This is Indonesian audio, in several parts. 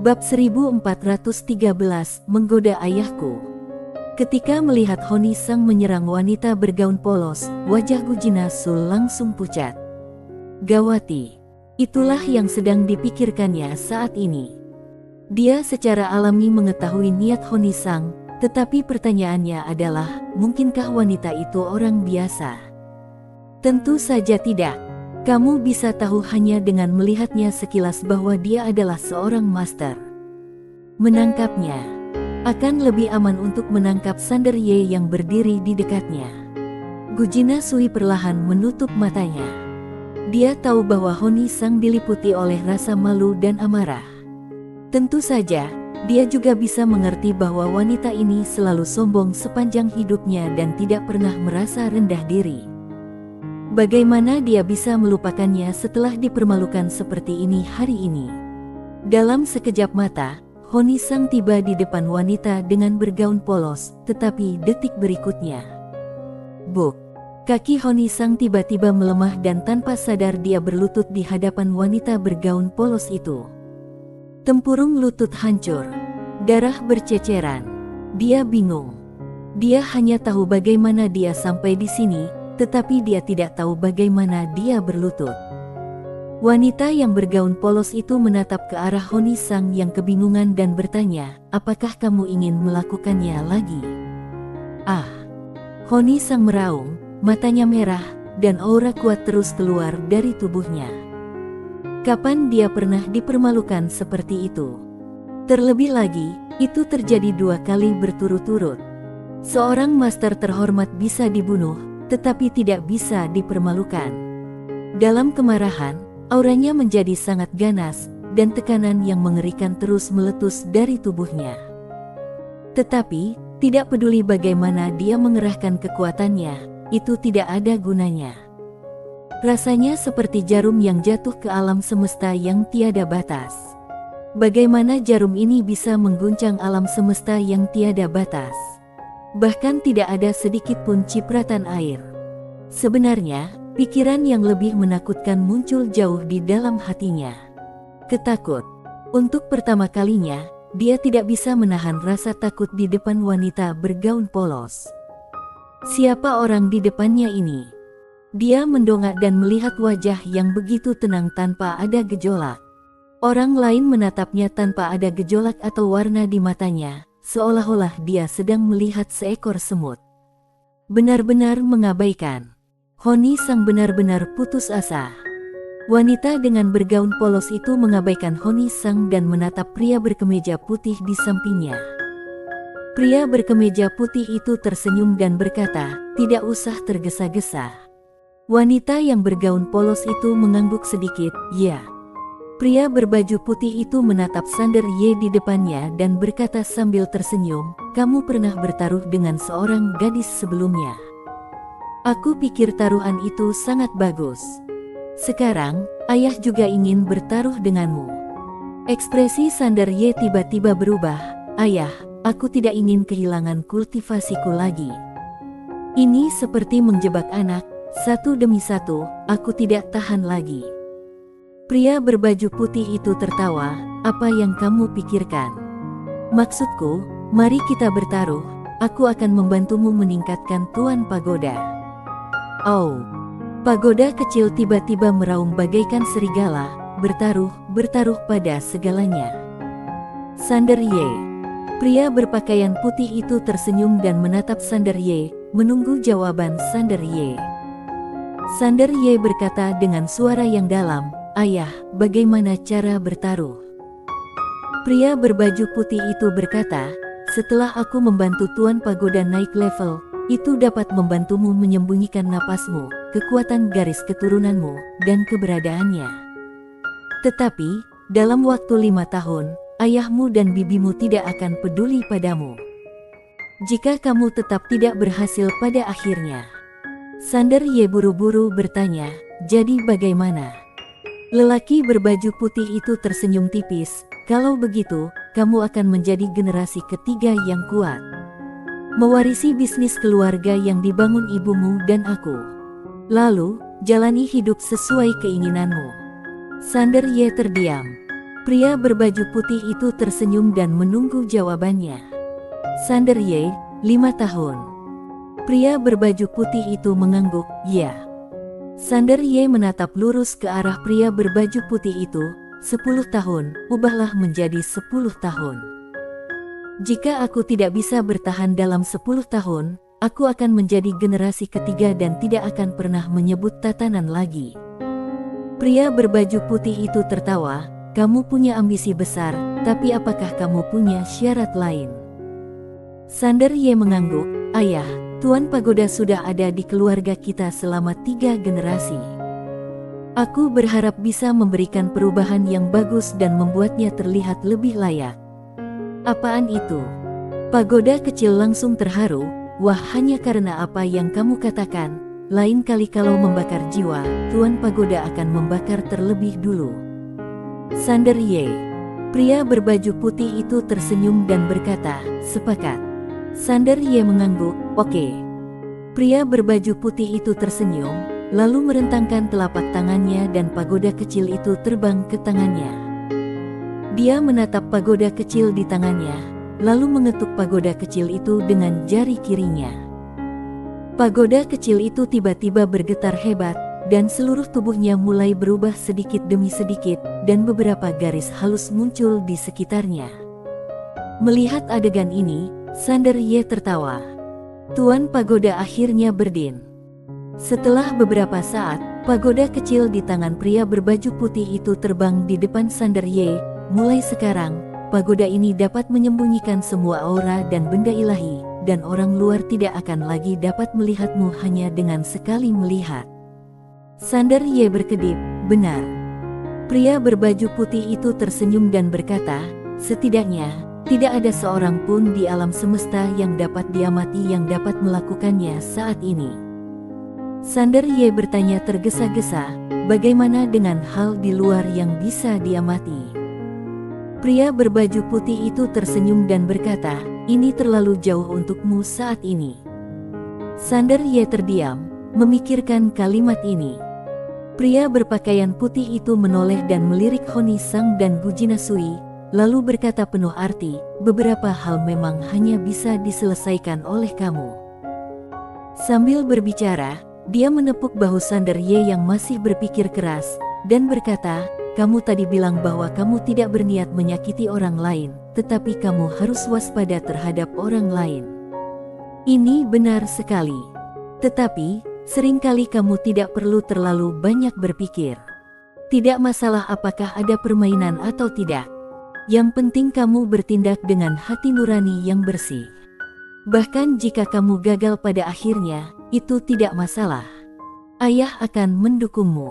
Bab 1413, Menggoda Ayahku. Ketika melihat Honi Sang menyerang wanita bergaun polos, wajah Gu Jinasul langsung pucat. Gawati. Itulah yang sedang dipikirkannya saat ini. Dia secara alami mengetahui niat Honi Sang, tetapi pertanyaannya adalah, mungkinkah wanita itu orang biasa? Tentu saja tidak. Kamu bisa tahu hanya dengan melihatnya sekilas bahwa dia adalah seorang master. Menangkapnya akan lebih aman untuk menangkap Sander Ye yang berdiri di dekatnya. Gu Jinasui perlahan menutup matanya. Dia tahu bahwa Honi Sang diliputi oleh rasa malu dan amarah. Tentu saja, dia juga bisa mengerti bahwa wanita ini selalu sombong sepanjang hidupnya dan tidak pernah merasa rendah diri. Bagaimana dia bisa melupakannya setelah dipermalukan seperti ini hari ini? Dalam sekejap mata, Honi Sang tiba di depan wanita dengan bergaun polos, tetapi detik berikutnya, buk! Kaki Honi Sang tiba-tiba melemah dan tanpa sadar dia berlutut di hadapan wanita bergaun polos itu. Tempurung lutut hancur, darah berceceran. Dia bingung. Dia hanya tahu bagaimana dia sampai di sini, tetapi dia tidak tahu bagaimana dia berlutut. Wanita yang bergaun polos itu menatap ke arah Honi Sang yang kebingungan dan bertanya, apakah kamu ingin melakukannya lagi? Ah! Honi Sang meraung, matanya merah, dan aura kuat terus keluar dari tubuhnya. Kapan dia pernah dipermalukan seperti itu? Terlebih lagi, itu terjadi 2 kali berturut-turut. Seorang master terhormat bisa dibunuh, tetapi tidak bisa dipermalukan. Dalam kemarahan, auranya menjadi sangat ganas, dan tekanan yang mengerikan terus meletus dari tubuhnya. Tetapi, tidak peduli bagaimana dia mengerahkan kekuatannya, itu tidak ada gunanya. Rasanya seperti jarum yang jatuh ke alam semesta yang tiada batas. Bagaimana jarum ini bisa mengguncang alam semesta yang tiada batas? Bahkan tidak ada sedikit pun cipratan air. Sebenarnya, pikiran yang lebih menakutkan muncul jauh di dalam hatinya. Ketakut. Untuk pertama kalinya, dia tidak bisa menahan rasa takut di depan wanita bergaun polos. Siapa orang di depannya ini? Dia mendongak dan melihat wajah yang begitu tenang tanpa ada gejolak. Orang lain menatapnya tanpa ada gejolak atau warna di matanya, seolah-olah dia sedang melihat seekor semut. Benar-benar mengabaikan. Honi Sang benar-benar putus asa. Wanita dengan bergaun polos itu mengabaikan Honi Sang dan menatap pria berkemeja putih di sampingnya. Pria berkemeja putih itu tersenyum dan berkata, tidak usah tergesa-gesa. Wanita yang bergaun polos itu mengangguk sedikit, ya. Pria berbaju putih itu menatap Sander Ye di depannya dan berkata sambil tersenyum, kamu pernah bertaruh dengan seorang gadis sebelumnya. Aku pikir taruhan itu sangat bagus. Sekarang, ayah juga ingin bertaruh denganmu. Ekspresi Sander Ye tiba-tiba berubah, ayah, aku tidak ingin kehilangan kultivasiku lagi. Ini seperti menjebak anak, satu demi satu, aku tidak tahan lagi. Pria berbaju putih itu tertawa, apa yang kamu pikirkan? Maksudku, mari kita bertaruh, aku akan membantumu meningkatkan Tuan Pagoda. Oh, pagoda kecil tiba-tiba meraung bagaikan serigala, bertaruh pada segalanya. Sander Ye. Pria berpakaian putih itu tersenyum dan menatap Sander Ye, menunggu jawaban Sander Ye. Sander Ye berkata dengan suara yang dalam, ayah, bagaimana cara bertaruh? Pria berbaju putih itu berkata, setelah aku membantu Tuan Pagoda naik level, itu dapat membantumu menyembunyikan napasmu, kekuatan garis keturunanmu, dan keberadaannya. Tetapi, dalam waktu 5 tahun, ayahmu dan bibimu tidak akan peduli padamu. Jika kamu tetap tidak berhasil pada akhirnya. Sander Ye buru-buru bertanya, jadi bagaimana? Lelaki berbaju putih itu tersenyum tipis, kalau begitu, kamu akan menjadi generasi ketiga yang kuat. Mewarisi bisnis keluarga yang dibangun ibumu dan aku. Lalu, jalani hidup sesuai keinginanmu. Sander Ye terdiam. Pria berbaju putih itu tersenyum dan menunggu jawabannya. Sander Ye, 5 tahun. Pria berbaju putih itu mengangguk, ya. Sander Ye menatap lurus ke arah pria berbaju putih itu. 10 tahun, ubahlah menjadi 10 tahun. Jika aku tidak bisa bertahan dalam 10 tahun, aku akan menjadi generasi ketiga dan tidak akan pernah menyebut tatanan lagi. Pria berbaju putih itu tertawa, kamu punya ambisi besar, tapi apakah kamu punya syarat lain? Sander Ye mengangguk, ayah, Tuan Pagoda sudah ada di keluarga kita selama 3 generasi. Aku berharap bisa memberikan perubahan yang bagus dan membuatnya terlihat lebih layak. Apaan itu? Pagoda kecil langsung terharu, wah hanya karena apa yang kamu katakan, lain kali kalau membakar jiwa, Tuan Pagoda akan membakar terlebih dulu. Sander Ye. Pria berbaju putih itu tersenyum dan berkata, sepakat. Sander Ye mengangguk, oke. Pria berbaju putih itu tersenyum, lalu merentangkan telapak tangannya dan pagoda kecil itu terbang ke tangannya. Dia menatap pagoda kecil di tangannya, lalu mengetuk pagoda kecil itu dengan jari kirinya. Pagoda kecil itu tiba-tiba bergetar hebat, dan seluruh tubuhnya mulai berubah sedikit demi sedikit, dan beberapa garis halus muncul di sekitarnya. Melihat adegan ini, Sander Ye tertawa. Tuan Pagoda akhirnya berdin. Setelah beberapa saat, pagoda kecil di tangan pria berbaju putih itu terbang di depan Sander Ye. Mulai sekarang, pagoda ini dapat menyembunyikan semua aura dan benda ilahi, dan orang luar tidak akan lagi dapat melihatmu hanya dengan sekali melihat. Sander Ye berkedip, benar. Pria berbaju putih itu tersenyum dan berkata, setidaknya, tidak ada seorang pun di alam semesta yang dapat diamati yang dapat melakukannya saat ini. Sander Ye bertanya tergesa-gesa, bagaimana dengan hal di luar yang bisa diamati? Pria berbaju putih itu tersenyum dan berkata, ini terlalu jauh untukmu saat ini. Sander Ye terdiam, memikirkan kalimat ini. Pria berpakaian putih itu menoleh dan melirik Honi Sang dan Gujina Sui, lalu berkata penuh arti, beberapa hal memang hanya bisa diselesaikan oleh kamu. Sambil berbicara, dia menepuk bahu Sander Ye yang masih berpikir keras, dan berkata, kamu tadi bilang bahwa kamu tidak berniat menyakiti orang lain, tetapi kamu harus waspada terhadap orang lain. Ini benar sekali. Tetapi, seringkali kamu tidak perlu terlalu banyak berpikir. Tidak masalah apakah ada permainan atau tidak. Yang penting kamu bertindak dengan hati nurani yang bersih. Bahkan jika kamu gagal pada akhirnya, itu tidak masalah. Ayah akan mendukungmu.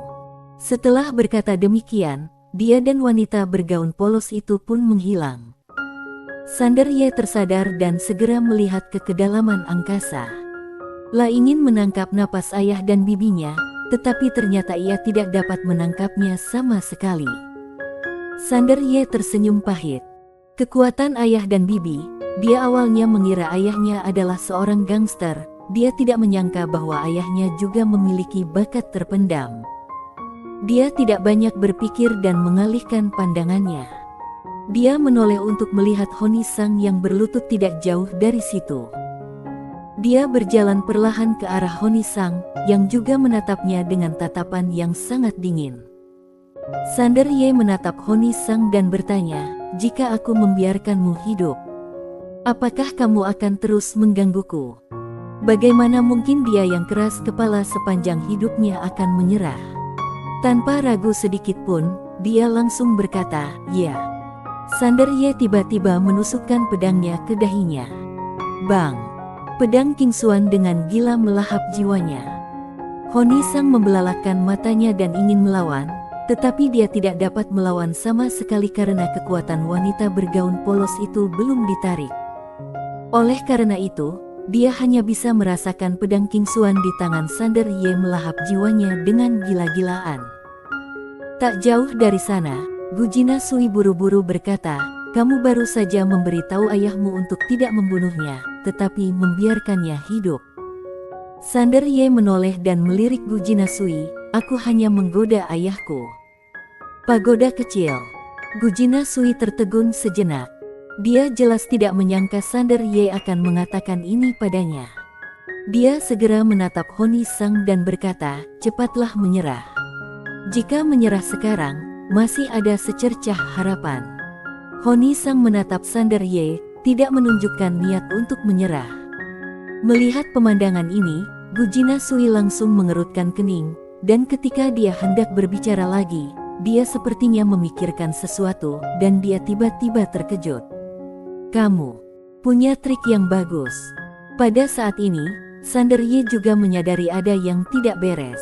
Setelah berkata demikian, dia dan wanita bergaun polos itu pun menghilang. Sander Ye tersadar dan segera melihat ke kedalaman angkasa. La ingin menangkap napas ayah dan bibinya, tetapi ternyata ia tidak dapat menangkapnya sama sekali. Sander Ye tersenyum pahit. Kekuatan ayah dan bibi, dia awalnya mengira ayahnya adalah seorang gangster, dia tidak menyangka bahwa ayahnya juga memiliki bakat terpendam. Dia tidak banyak berpikir dan mengalihkan pandangannya. Dia menoleh untuk melihat Honi Sang yang berlutut tidak jauh dari situ. Dia berjalan perlahan ke arah Honi Sang, yang juga menatapnya dengan tatapan yang sangat dingin. Sander Ye menatap Honi Sang dan bertanya, jika aku membiarkanmu hidup, apakah kamu akan terus menggangguku? Bagaimana mungkin dia yang keras kepala sepanjang hidupnya akan menyerah? Tanpa ragu sedikit pun, dia langsung berkata, ya. Sander Ye tiba-tiba menusukkan pedangnya ke dahinya. Bang! Pedang King Xuan dengan gila melahap jiwanya. Honi Sang membelalakkan matanya dan ingin melawan, tetapi dia tidak dapat melawan sama sekali karena kekuatan wanita bergaun polos itu belum ditarik. Oleh karena itu, dia hanya bisa merasakan pedang King Xuan di tangan Sander Ye melahap jiwanya dengan gila-gilaan. Tak jauh dari sana, Gujina Sui buru-buru berkata, kamu baru saja memberitahu ayahmu untuk tidak membunuhnya, tetapi membiarkannya hidup. Sander Ye menoleh dan melirik Gujina Sui, aku hanya menggoda ayahku. Pagoda kecil. Gujina Sui tertegun sejenak. Dia jelas tidak menyangka Sander Ye akan mengatakan ini padanya. Dia segera menatap Honi Sang dan berkata, cepatlah menyerah. Jika menyerah sekarang, masih ada secercah harapan. Honi Sang menatap Sander Ye, tidak menunjukkan niat untuk menyerah. Melihat pemandangan ini, Gujina Sui langsung mengerutkan kening, dan ketika dia hendak berbicara lagi, dia sepertinya memikirkan sesuatu, dan dia tiba-tiba terkejut. Kamu punya trik yang bagus. Pada saat ini, Sander Ye juga menyadari ada yang tidak beres.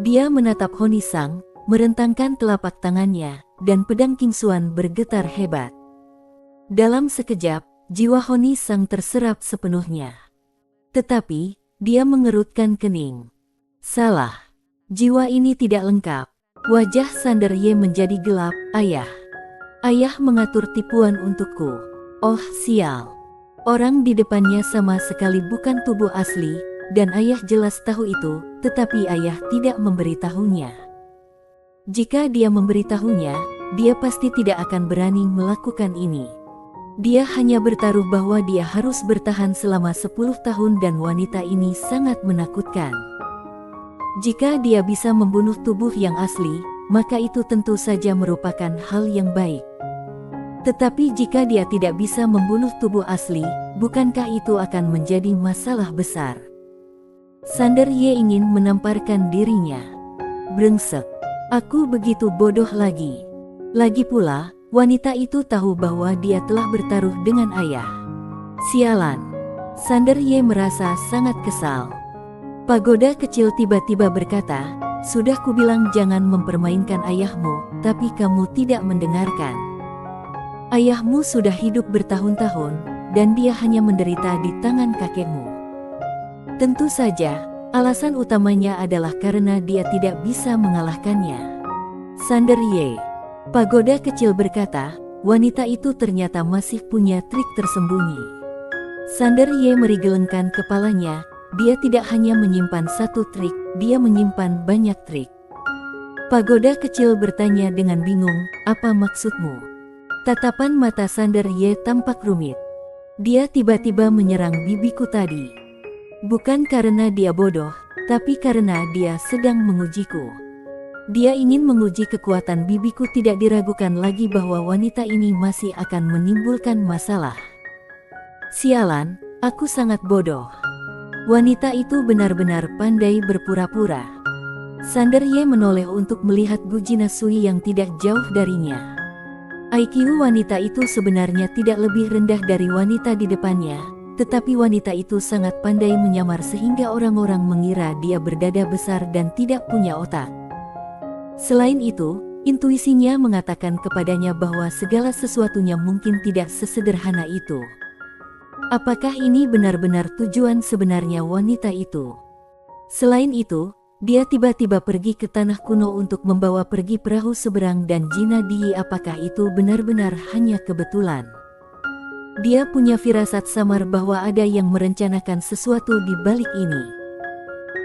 Dia menatap Honi Sang, merentangkan telapak tangannya, dan pedang King Xuan bergetar hebat. Dalam sekejap, jiwa Honi Sang terserap sepenuhnya. Tetapi, dia mengerutkan kening. Salah. Jiwa ini tidak lengkap. Wajah Sander Ye menjadi gelap. Ayah. Ayah mengatur tipuan untukku. Oh sial. Orang di depannya sama sekali bukan tubuh asli, dan ayah jelas tahu itu, tetapi ayah tidak memberitahunya. Jika dia memberitahunya, dia pasti tidak akan berani melakukan ini. Dia hanya bertaruh bahwa dia harus bertahan selama 10 tahun dan wanita ini sangat menakutkan. Jika dia bisa membunuh tubuh yang asli, maka itu tentu saja merupakan hal yang baik. Tetapi jika dia tidak bisa membunuh tubuh asli, bukankah itu akan menjadi masalah besar? Sander Ye ingin menamparkan dirinya. Brengsek. Aku begitu bodoh lagi. Lagi pula, wanita itu tahu bahwa dia telah bertaruh dengan ayah. Sialan. Sander Ye merasa sangat kesal. Pagoda kecil tiba-tiba berkata, sudah kubilang jangan mempermainkan ayahmu, tapi kamu tidak mendengarkan. Ayahmu sudah hidup bertahun-tahun, dan dia hanya menderita di tangan kakekmu. Tentu saja, alasan utamanya adalah karena dia tidak bisa mengalahkannya. Sander Ye. Pagoda kecil berkata, wanita itu ternyata masih punya trik tersembunyi. Sander Ye merigelengkan kepalanya, dia tidak hanya menyimpan satu trik, dia menyimpan banyak trik. Pagoda kecil bertanya dengan bingung, apa maksudmu? Tatapan mata Sander Ye tampak rumit. Dia tiba-tiba menyerang bibiku tadi. Bukan karena dia bodoh, tapi karena dia sedang mengujiku. Dia ingin menguji kekuatan bibiku, tidak diragukan lagi bahwa wanita ini masih akan menimbulkan masalah. Sialan, aku sangat bodoh. Wanita itu benar-benar pandai berpura-pura. Sander Ye menoleh untuk melihat Gujina Sui yang tidak jauh darinya. IQ wanita itu sebenarnya tidak lebih rendah dari wanita di depannya, tetapi wanita itu sangat pandai menyamar sehingga orang-orang mengira dia berdada besar dan tidak punya otak. Selain itu, intuisinya mengatakan kepadanya bahwa segala sesuatunya mungkin tidak sesederhana itu. Apakah ini benar-benar tujuan sebenarnya wanita itu? Selain itu, dia tiba-tiba pergi ke tanah kuno untuk membawa pergi perahu seberang dan Jina Di. Apakah itu benar-benar hanya kebetulan? Dia punya firasat samar bahwa ada yang merencanakan sesuatu di balik ini.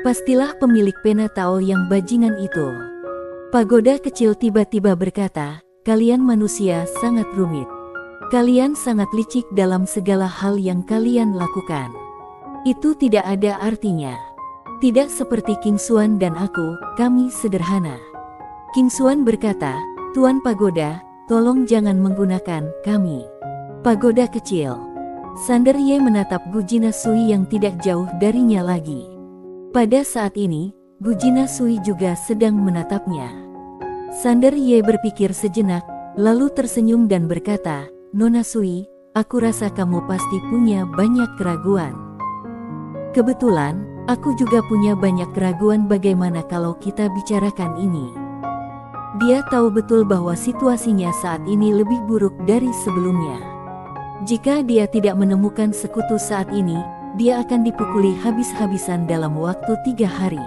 Pastilah pemilik pena Tao yang bajingan itu. Pagoda kecil tiba-tiba berkata, kalian manusia sangat rumit. Kalian sangat licik dalam segala hal yang kalian lakukan. Itu tidak ada artinya. Tidak seperti King Xuan dan aku, kami sederhana. King Xuan berkata, Tuan Pagoda, tolong jangan menggunakan kami. Pagoda kecil. Sander Ye menatap Gujina Sui yang tidak jauh darinya lagi. Pada saat ini, Gujina Sui juga sedang menatapnya. Sander Ye berpikir sejenak, lalu tersenyum dan berkata, Nona Sui, aku rasa kamu pasti punya banyak keraguan. Kebetulan, aku juga punya banyak keraguan. Bagaimana kalau kita bicarakan ini? Dia tahu betul bahwa situasinya saat ini lebih buruk dari sebelumnya. Jika dia tidak menemukan sekutu saat ini, dia akan dipukuli habis-habisan dalam waktu 3 hari.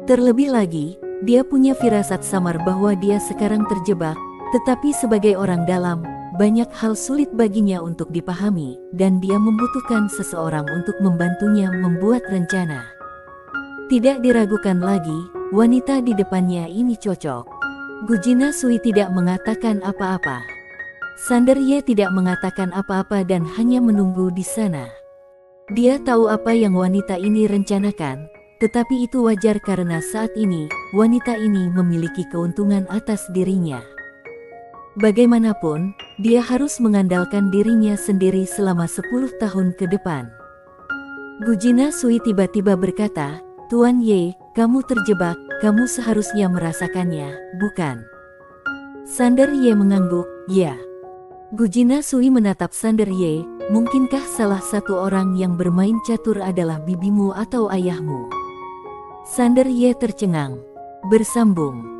Terlebih lagi, dia punya firasat samar bahwa dia sekarang terjebak, tetapi sebagai orang dalam, banyak hal sulit baginya untuk dipahami, dan dia membutuhkan seseorang untuk membantunya membuat rencana. Tidak diragukan lagi, wanita di depannya ini cocok. Gujina Sui tidak mengatakan apa-apa. Sander Ye tidak mengatakan apa-apa dan hanya menunggu di sana. Dia tahu apa yang wanita ini rencanakan, tetapi itu wajar karena saat ini, wanita ini memiliki keuntungan atas dirinya. Bagaimanapun, dia harus mengandalkan dirinya sendiri selama 10 tahun ke depan. Gujina Sui tiba-tiba berkata, "Tuan Ye, kamu terjebak, kamu seharusnya merasakannya, bukan?" Sander Ye mengangguk, "Ya." Gujina Sui menatap Sander Ye, "Mungkinkah salah satu orang yang bermain catur adalah bibimu atau ayahmu?" Sander Ye tercengang. Bersambung.